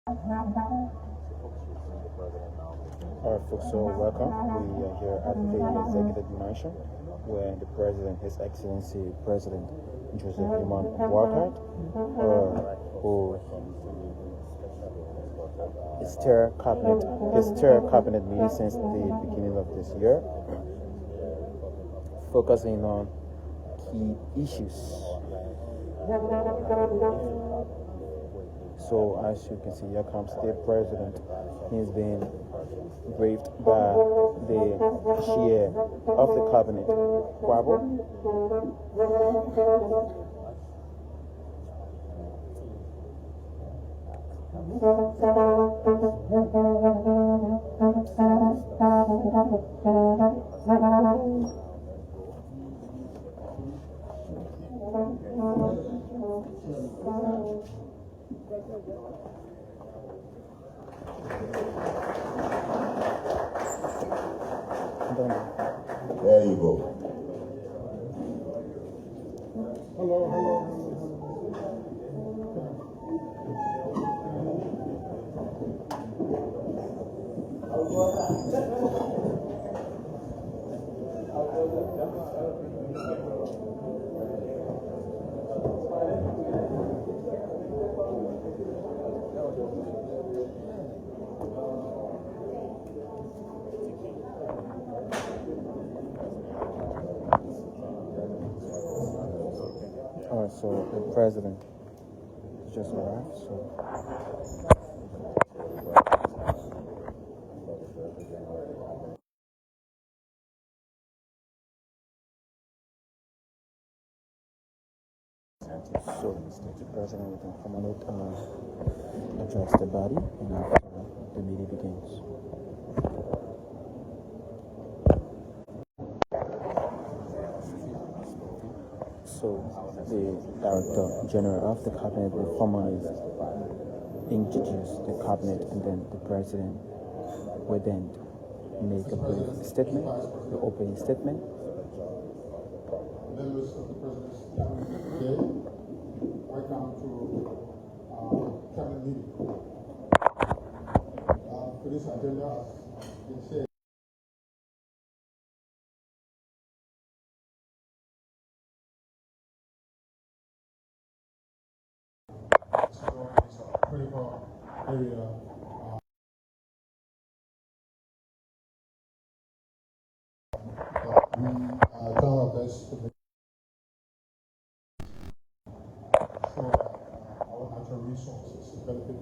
Alright, folks, so welcome. We are here at the Executive Mansion where the President, His Excellency President Joseph Boakai, who is chair cabinet meeting since the beginning of this year, focusing on key issues. So as you can see, here comes the President. He's been briefed by the chair of the cabinet, Kwabo. There you go. Hello. Alright, so the President just arrived, so the President will come out, address the body, and after the meeting begins. So the Director General of the Cabinet will formally introduce the Cabinet, and then the President will then make a brief statement, the opening statement. Members of the President's Cabinet today, welcome to Cabinet meeting. For this agenda, as been said, it's a critical area. We try our best to make sure that our natural resources benefit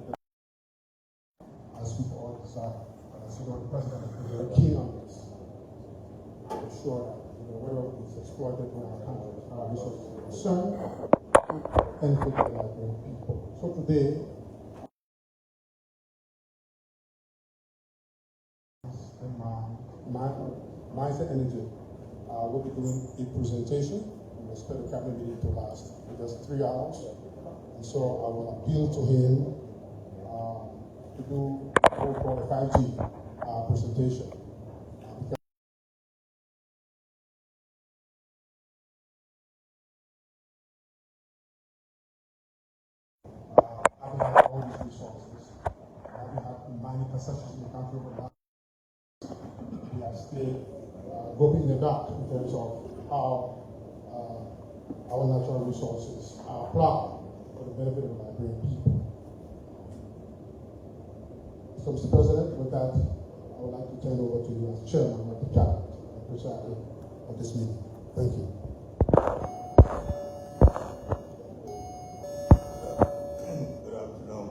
as we all desire. And as you know, the President is very keen on this to ensure that whatever is exploited in our country, our resources are concerned, benefit the Liberian people. So today, Minds and Energy will be doing a presentation. We expect the cabinet meeting to last just 3 hours. And so I will appeal to him to do what we call a 5G presentation. Having had all these resources, having had many concessions in the country over the last, we are still groping in the dark in terms of how our natural resources are applied for the benefit of the Liberian people. So, Mr. President, with that, I would like to turn over to you as chairman of the cabinet and presider of this meeting. Thank you. Good afternoon.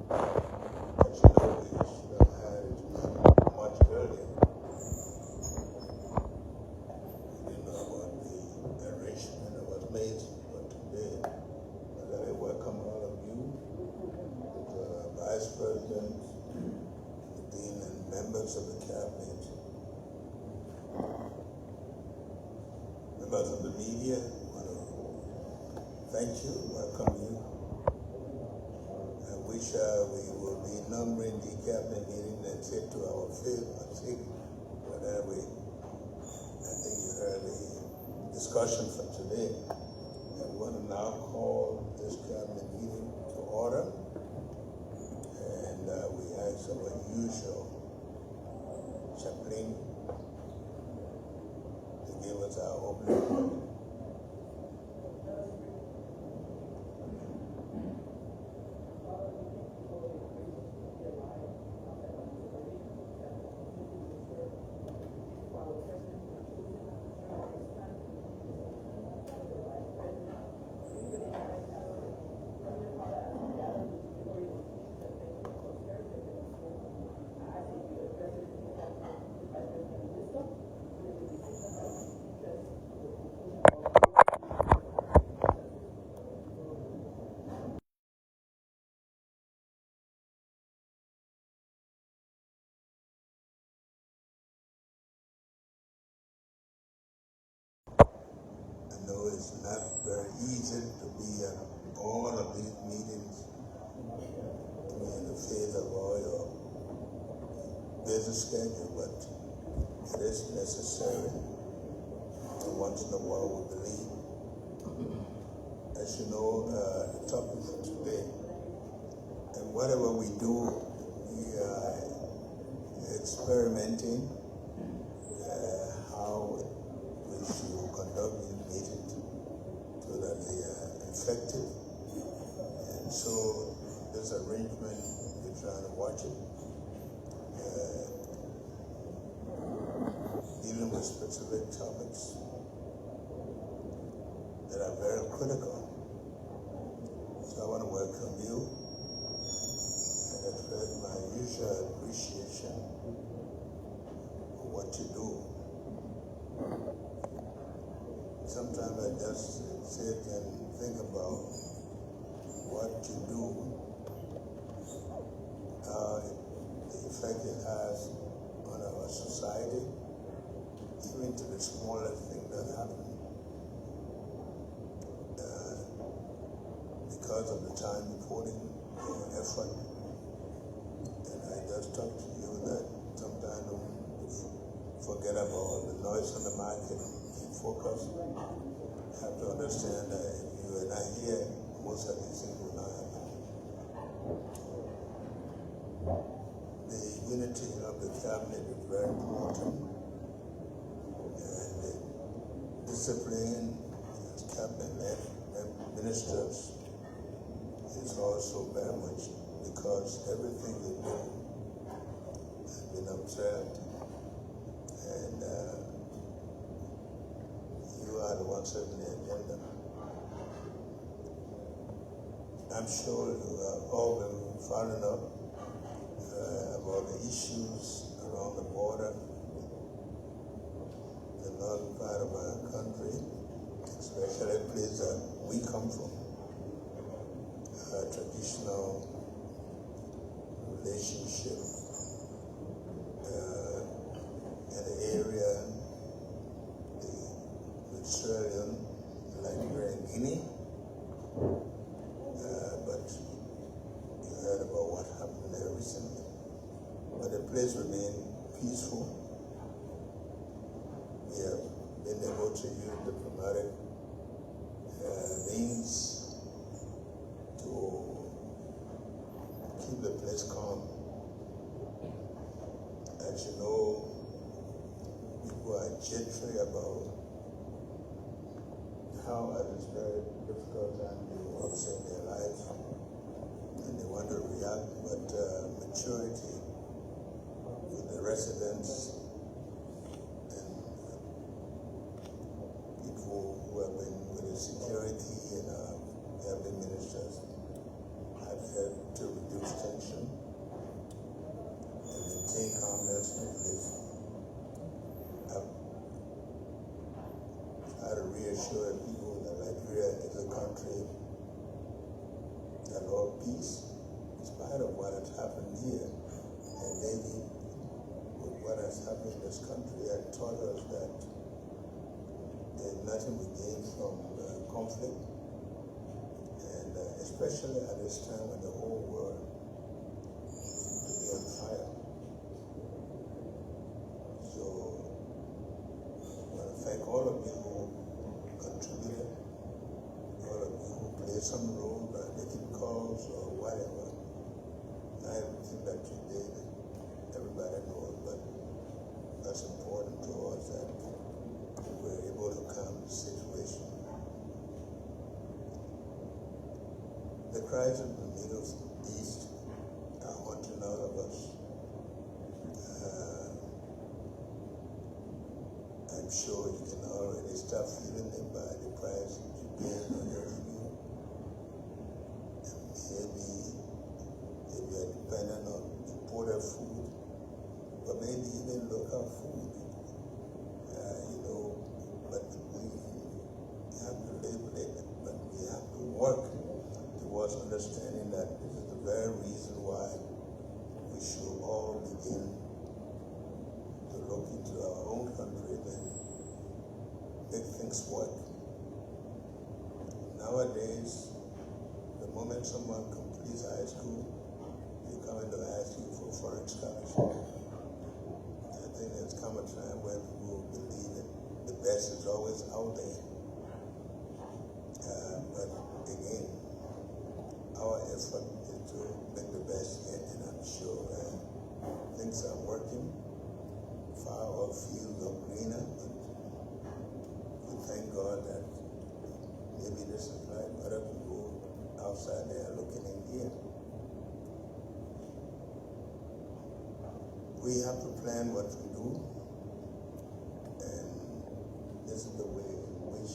As you know, we should have had it much earlier. We didn't know about the arrangement that was made for today. But I welcome all of you, the Vice President, the Dean, and members of the Cabinet, members of the media. I want to thank you, welcome you. We will be numbering the cabinet meeting and sit to our fifth or sixth, whatever. I think you heard the discussion for today. And we want to now call this cabinet meeting to order. because I opened I know it's not very easy to be at all of these meetings in the face of all your busy schedule, but it is necessary. And once in a while we believe. As you know, the topic for today, and whatever we do, we are experimenting how we should conduct these meetings so that they are effective. And so this arrangement, we're trying to watch it, dealing with specific topics that are very critical. So I want to welcome you and express my usual appreciation for what you do. Sometimes I just sit and think about what you do, the effect it has on our society, even to the smallest thing that happens. Because of the time reporting effort, and I just talked to you that sometimes we forget about the noise on the market and focus. You have to understand that if you are not here, most of these things will not happen. The unity of the cabinet is very important, and the discipline as cabinet ministers is also very much because everything we do has been observed, and you are the one setting the agenda. I'm sure you have all been following up about the issues around the border, the northern part of our country, especially a place that we come from. Traditional relationship in the area, the Mediterranean, Liberia, and Guinea. But you heard about what happened there recently. But the place remained peaceful. We have been able to use diplomatic means to keep the place calm. As you know, people are jittery about how at this very difficult time people have saved their lives and they want to react, but maturity with the residents and people who have been with the security and cabinet ministers have helped to reduce tension and maintain calmness in the place. I've tried to reassure people that Liberia is a country that loves peace, in spite of what has happened here. And maybe with what has happened in this country has taught us that there's nothing we gain from conflict. And especially at this time when the whole world seems to be on fire. So I want to thank all of you who contributed, all of you who played some role by making calls or whatever. Not everything that you did, everybody knows, but that's important to us that we were able crisis in the Middle East are haunting all of us. I'm sure you can already start feeling it by the price you pay on your fuel. And maybe if you are dependent on imported food, but maybe even local food, but we have to live with it, but we have to work towards understanding that this is the very reason why we should all begin to look into our own country and make things work. Nowadays, the moment someone completes high school, they're coming to ask you for foreign scholarship. I think there's come a time where people believe that the best is always out there. But again, our effort is to make the best yet, and I'm sure things are working. Far off fields are greener, but we thank God that maybe this is right. Other people outside there are looking in here. We have to plan what we do, and this is the way in which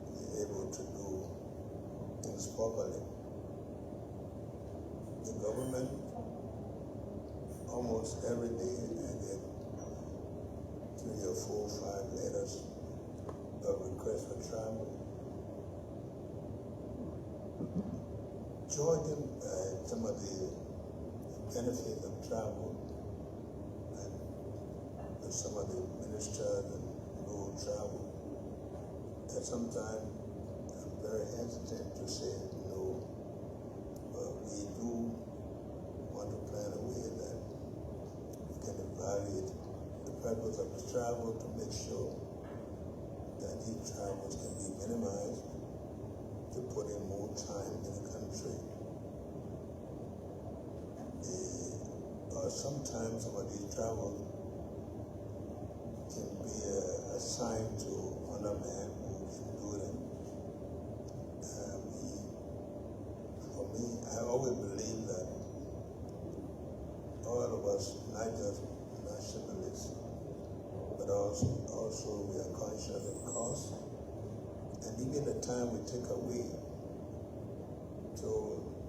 we're able to do things properly. The government, almost every day, I get 3 or 4 or 5 letters of requests for travel. Georgia, some of the benefits of travel, and some of the ministers and who travel, and sometimes I'm very hesitant to say no, but we do want to plan a way that we can evaluate the purpose of the travel to make sure that these travels can be minimized to put in more time in the country. Sometimes some of these travels can be assigned to another man who can do them. For me, I always believe that all of us, not just nationalists, but also we are conscious of the cost, and even the time we take away. So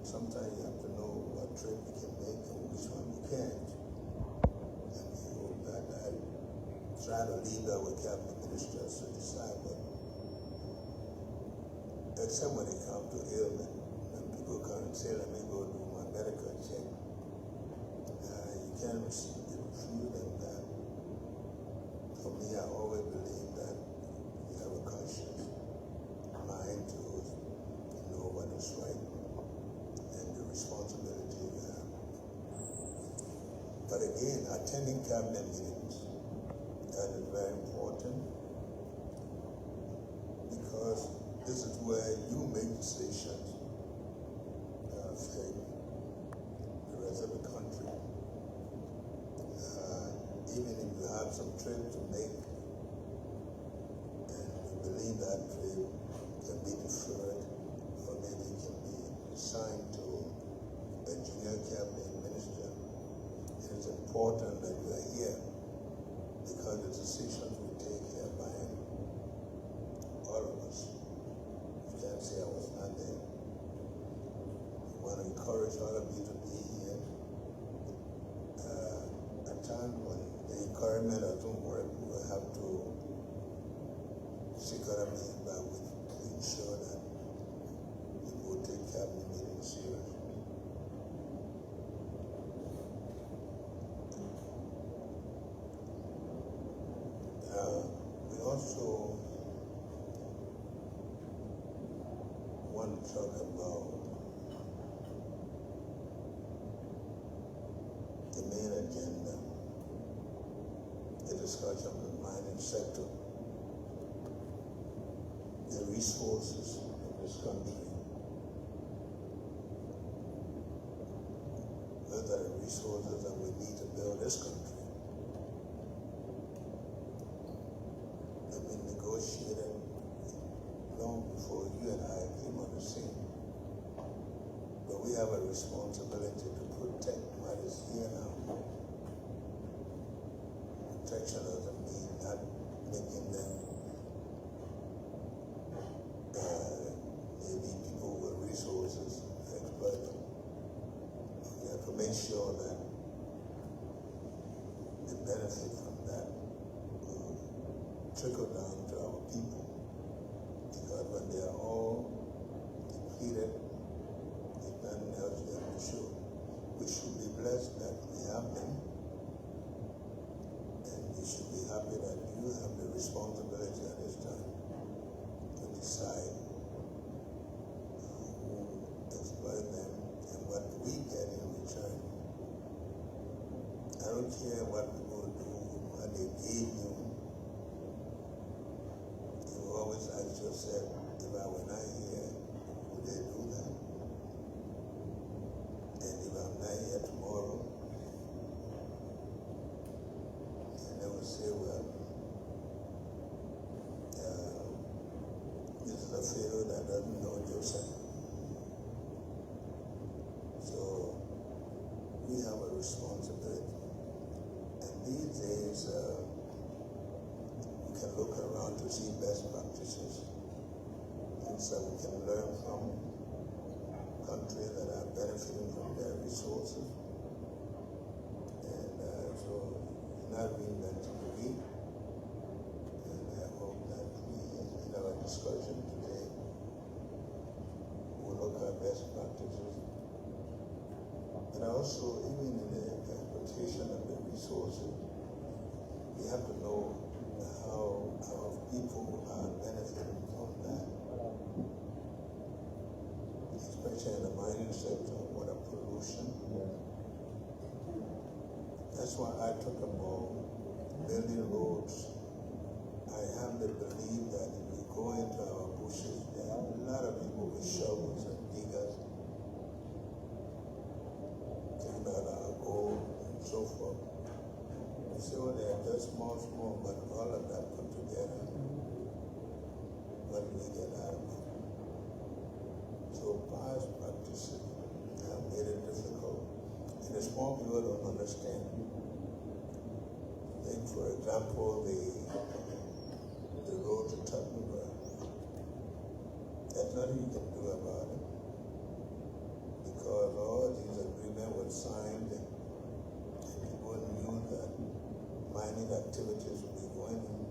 sometimes you have to know what trip we can make and which one we can't. And we hope that I try to leave that with cabinet ministers to decide, but except when it comes to ailment, when people come and say, let me go do my medical check, you can't receive the food and that. For me, I always believe that you have a conscious mind to know what is right and the responsibility you have. But again, attending cabinet meetings, that is very important, because this is where you make decisions that affect the rest of the country. Even if you have some trip to make, and you believe that trip can be deferred, or maybe it can be assigned to a junior cabinet minister, it is important that you are here, because the decisions we take here bind all of us. You can't say I was not there. I want to encourage all of you to be here. At times when the encouragement doesn't work, we will have to seek other means by which to ensure that people will take cabinet meetings seriously. We also want to talk about the main agenda, the discussion of the mining sector, the resources of this country. Those are the resources that we need to build this country. They've been negotiated long before you and I came on the scene. But we have a responsibility to protect what is here now. Protection doesn't mean not making them maybe people with resources exploit them. We have to make sure that the benefit from that will trickle down to our people. Because when they are all depleted, there's nothing else we have to show. We should be blessed that we have them. And we should be happy that you have the responsibility at this time to decide who exploit them and what we get in return. I don't care what people do, what they gave you. You always ask yourself, if I were not here, would they do that? And if I'm not here tomorrow, and they will say, well, this is a Pharaoh that doesn't know Joseph. So we have a responsibility. And these days, we can look around to see best practices, things that we can learn from countries that are benefiting from their resources. And so it's not reinventing the wheel. And I hope that we, in our discussion today, will look at best practices. But also, even in the exploitation of the resources, we have to know how our people are benefiting from that, especially in the mining sector, water pollution. That's why I talk about building roads. I have the belief that if we go into our bushes, there are a lot of people with shovels and diggers, taking out our gold and so forth. You say, well, they are just small, but all of that put together, what do we get out of it? So past practices have made it difficult. And the small people don't understand. Take, for example, the road to Tottenham. There's nothing you can do about it. Because all these agreements were signed and people knew that mining activities will be going on,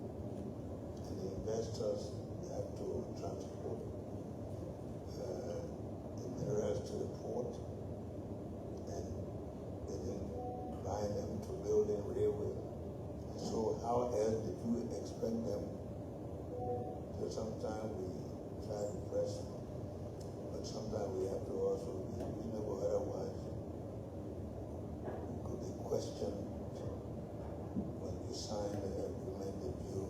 and the investors have to transport the minerals to the port, and they didn't bind them to building railway. So how else did you expect them? So sometimes we try to press them, but sometimes we have to also be reasonable, otherwise it could be questioned. When you sign the agreement that you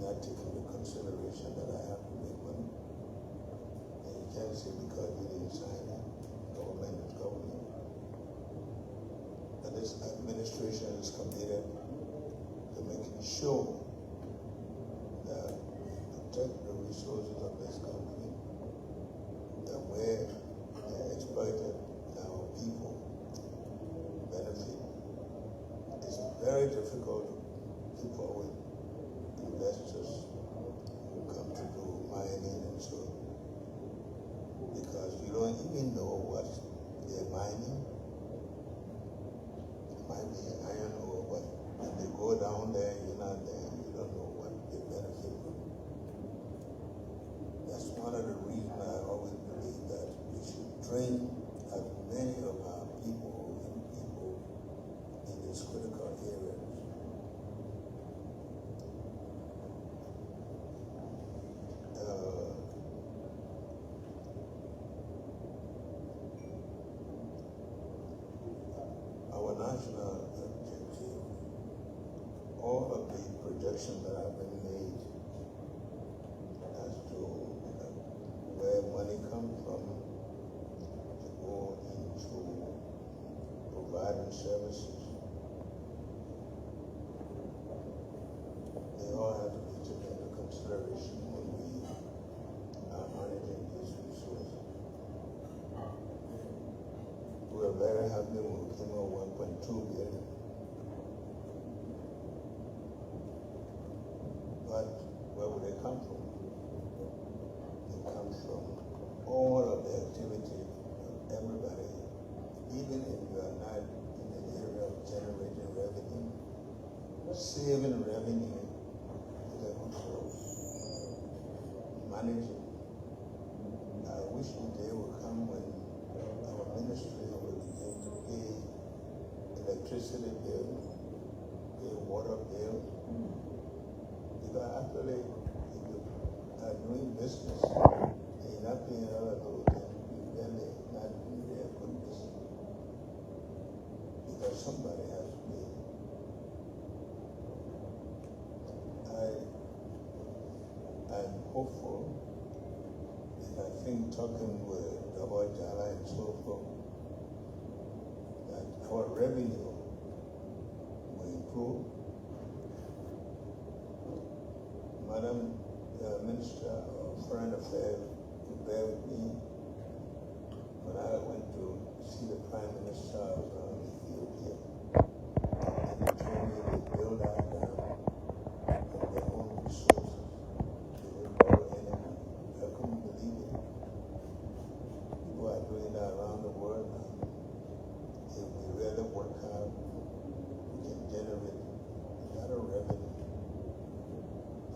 not take into consideration that I have to make money. And you can't say because you didn't sign it, government is government. But this administration is committed to making sure that protect the resources of this country, that where they're exploited, our people benefit. It's very difficult to keep up with investors who come to do mining and so, because you don't even know what they're mining. It might be iron or what. When they go down there, you're not there, you don't know what they benefit from. That's one of the reasons I always believe that we should train as many of our people in these critical areas. Our national objective, all of the projections that have been made as to where money comes from to go into providing services, they all have to be taken into consideration when we are managing these resources. very happy when we came out 1.2 billion. But where would they come from? It comes from all of the activity of everybody, even if you are not in the area of generating revenue, saving revenue is a control. Managing. I wish the day would come when our ministry will begin to pay electricity bill, pay water bill. Because actually, if you are doing business and you're not paying all of those, then you're really not doing a good business. Because somebody has to pay. I'm hopeful, and I think talking with Dr. Jala and so forth, that our revenue will improve. Madam Minister of Foreign Affairs, you bear with me. When I went to see the Prime Minister of Ethiopia, and he told me they build out on their own resources. They didn't borrow any money. I couldn't believe it. People are doing that around the world now. If we really work hard, we can generate a lot of revenue.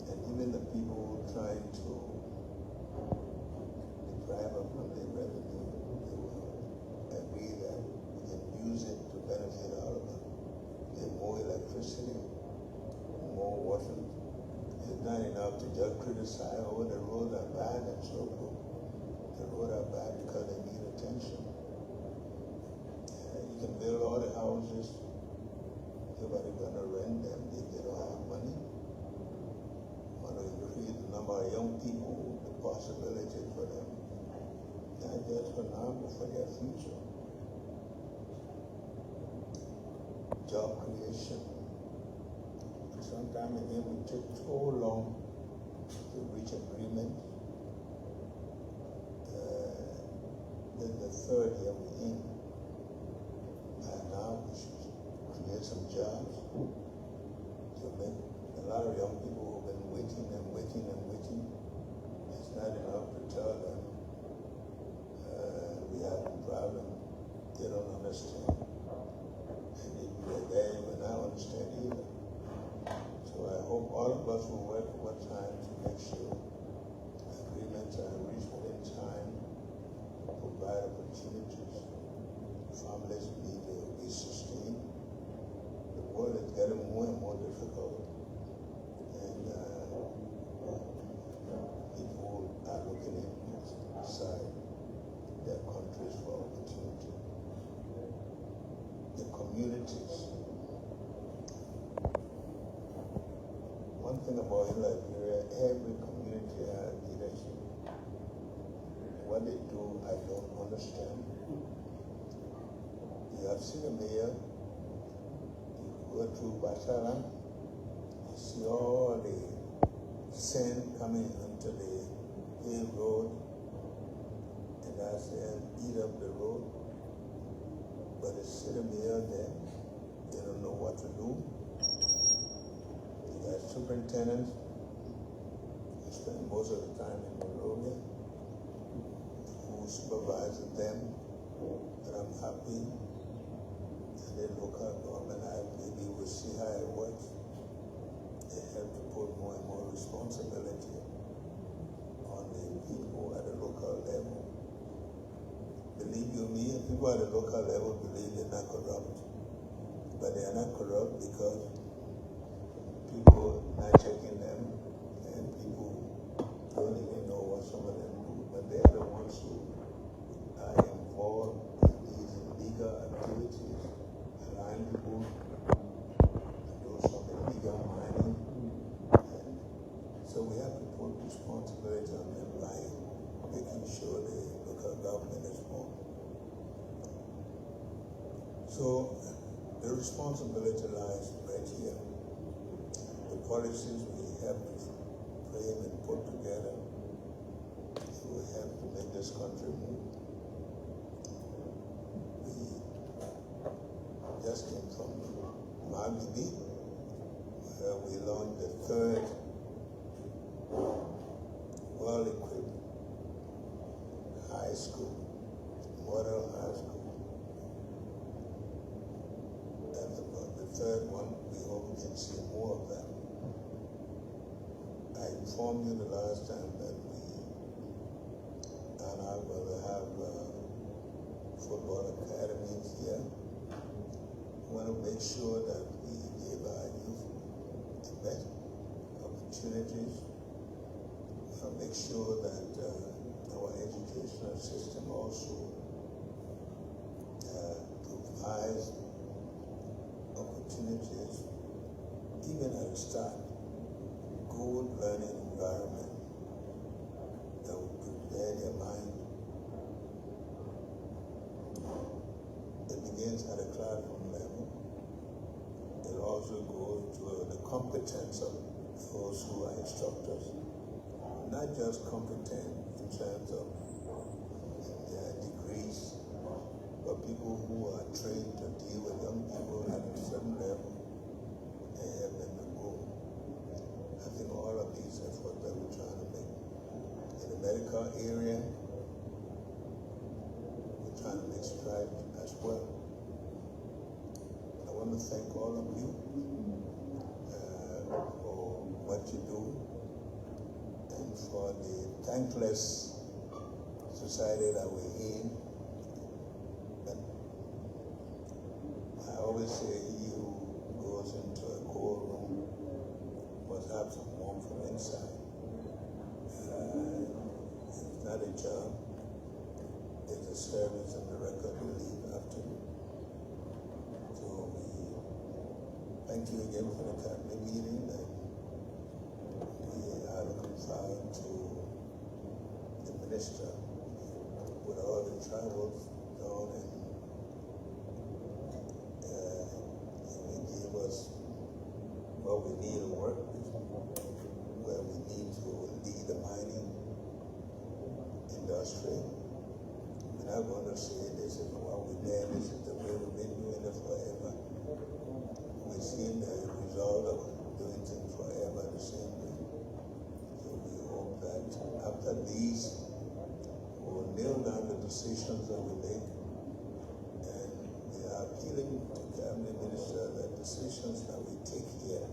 And even the people trying to deprive us from their revenue, they will agree that we can use it to benefit all of them. Get more electricity, more water. It's not enough to just criticize, oh, the roads are bad and so forth. The roads are bad because they need attention. You can build all the houses, nobody's going to rent them if they don't have money. Want to increase the number of young people, the possibility for them, not just for now, but for their future. Job creation. Sometimes again we took so long to reach agreement. Then the third year we're in. And now we should create some jobs to make a lot of young people who've been waiting and waiting and waiting. It's not enough to tell them we have a problem. They don't understand. And if you're there, you will not understand either. So I hope all of us will work overtime to make sure agreements are reached within time, provide opportunities. Families need to be sustained. The world is getting more and more difficult. And people are looking inside their countries for opportunity. The communities. One thing about Liberia, every community has leadership. What they do, I don't understand. You have seen a mayor, you go through Bashara, you see all the sand coming onto the paved road, and that's eat up the road. But the city mayor there, they don't know what to do. You got superintendents who spend most of the time in Monrovia, who supervises them. But I'm happy that the local government, maybe we'll see how it works. They have to put more and more responsibility on the people at the local level. Believe you me, people at the local level believe they're not corrupt. But they are not corrupt because people are not checking them, and people don't even know what some of them do. But they are the ones who are involved in these illegal activities, allowing people to do some illegal mining. And so we have to put responsibility on them by making sure the local government is formed. So the responsibility lies right here. The policies we have to frame and put together, we have to make this country move. We just came from Magdi, where we launched the third well-equipped high school, model high school. That's about the third one. We hope we can see more of that. I informed you the last time that we and I will have football academies here. We want to make sure that we give our youth the best opportunities. We want to make sure that our educational system also provides opportunities, even at the start, good learning environment that will prepare their mind. It begins at a classroom level. It also goes to the competence of those who are instructors, not just competent in terms of their degrees, but people who are trained to deal with young people at a certain level and help them to grow. I think all of these efforts that we're trying to make. In the medical area, we're trying to make strides as well. I want to thank all of you for what you do and for the thankless society that we're in. But I always say he who goes into a cold room must have some warmth from inside. It's not a job, it's a service and the record we leave after you. So we thank you again for the cabinet meeting, and we are looking forward to the minister with all the travels done, and he gave us what we need to work, where we need to lead the mining industry. We're not going to say this is what we did, this is the way we've been doing it forever. We've seen the result of doing things forever the same way. So we hope that after these, we'll nail down the decisions that we make. And we are appealing to the cabinet minister that decisions that we take here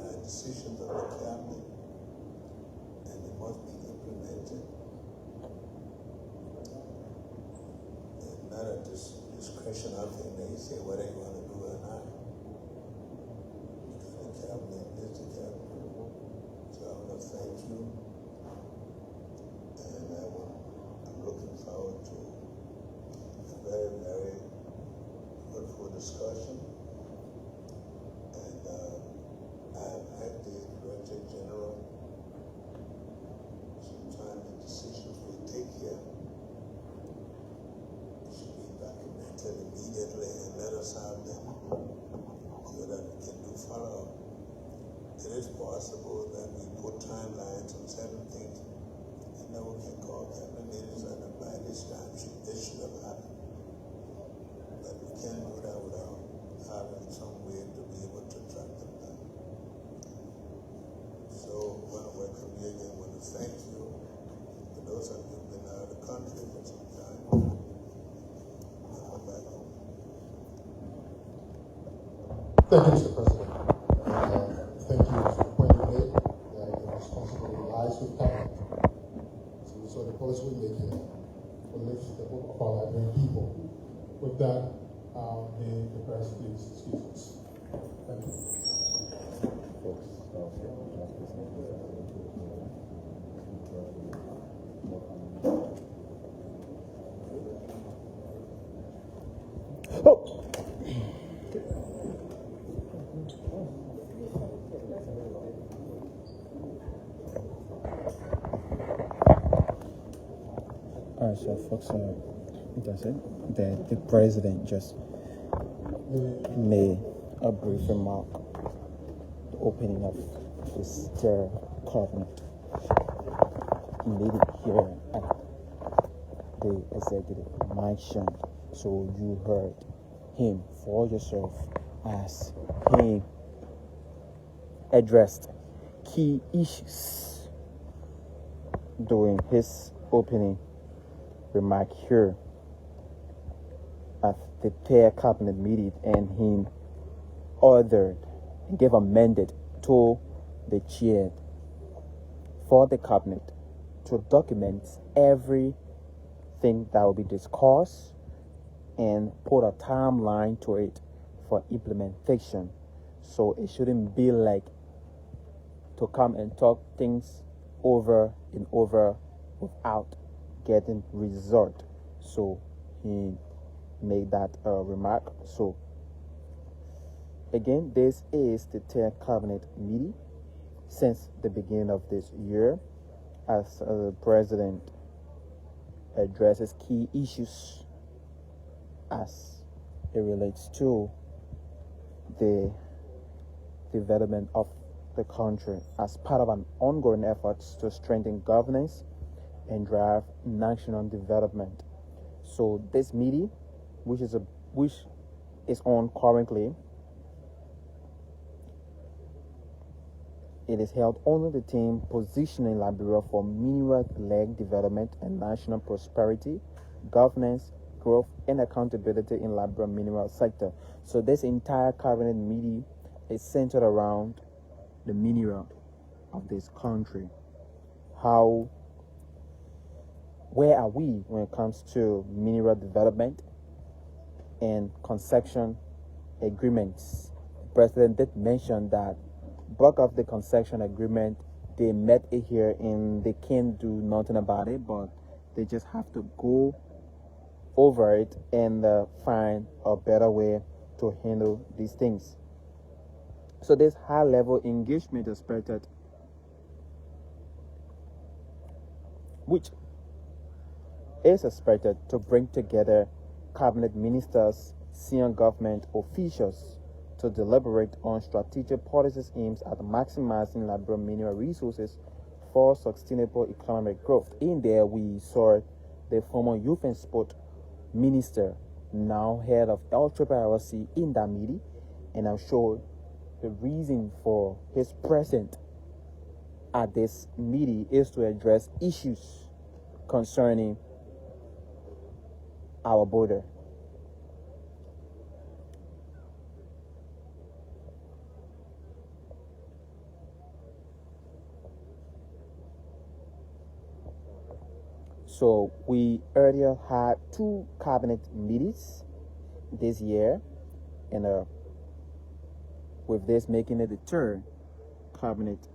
are decisions of the cabinet, and they must be implemented. And not a discretional thing that you say whether you want to do it or not. The cabinet is the cabinet. So I want to thank you. And I'm looking forward to a very, very fruitful discussion. And I've had the Director General, sometimes the decisions we take here should be documented immediately and let us have them so that we can do follow-up. It is possible that we put timelines on certain things, and then we can call cabinet meetings and by this time this should have happened. But we can't do that without having some way to be able to track them down. So I want to welcome you again. I want to thank you. For those of you who've been out of the country for some time, welcome back home. Thank you, Mr. President. Thank you for the point you made that the responsibility lies with cabinet. So the policy we make here will lift the hope of our Liberian people. With that, the press please excuse us. Thank you. Alright, so folks, that's it. The president just made a brief remark, the opening of this third covenant. He made it here at the executive mansion, so you heard him for yourself as he addressed key issues during his opening remark here at the third cabinet meeting, and he ordered and gave a mandate to the chair for the cabinet to document everything that will be discussed and put a timeline to it for implementation. So it shouldn't be like to come and talk things over and over without getting result. So he made that remark. So again, this is the 10th cabinet meeting since the beginning of this year, as the president addresses key issues as it relates to the development of the country as part of an ongoing effort to strengthen governance and drive national development. So this meeting, which is on currently, it is held under the theme Positioning Liberia for Mineral-Led Development and National Prosperity, Governance, Growth, and Accountability in Liberia Mineral Sector. So this entire cabinet meeting is centered around the mineral of this country. Where are we when it comes to mineral development and concession agreements? The president did mention that bulk of the concession agreement, they met it here and they can't do nothing about it, but they just have to go over it and find a better way to handle these things. So this high-level engagement is expected, which is expected to bring together cabinet ministers, senior government officials to deliberate on strategic policies aimed at maximizing Liberian mineral resources for sustainable economic growth. In there, we saw the former youth and sport minister, now head of LRRC, in that meeting, and I'm sure the reason for his presence at this meeting is to address issues concerning our border. So we earlier had 2 cabinet meetings this year, and with this making it the 3rd cabinet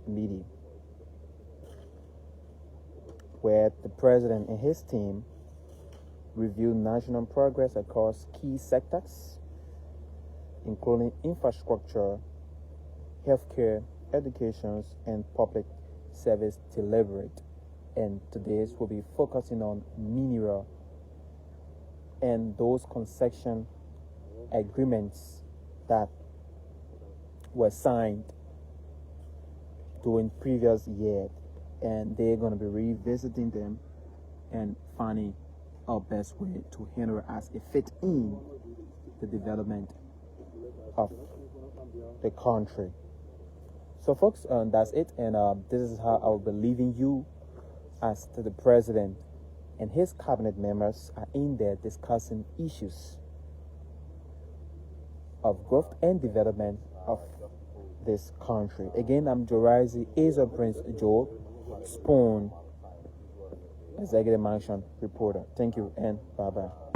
meeting, where the president and his team reviewed national progress across key sectors, including infrastructure, healthcare, education, and public service delivery. And today's will be focusing on mineral and those concession agreements that were signed during previous year, and they're going to be revisiting them and finding our best way to handle it as it fit in the development of the country. So folks, that's it, and this is how I will be leaving you, as to the president and his cabinet members are in there discussing issues of growth and development of this country. Again, I'm Jorazi Azo Prince Joe Spoon, Executive Mansion reporter. Thank you and bye-bye.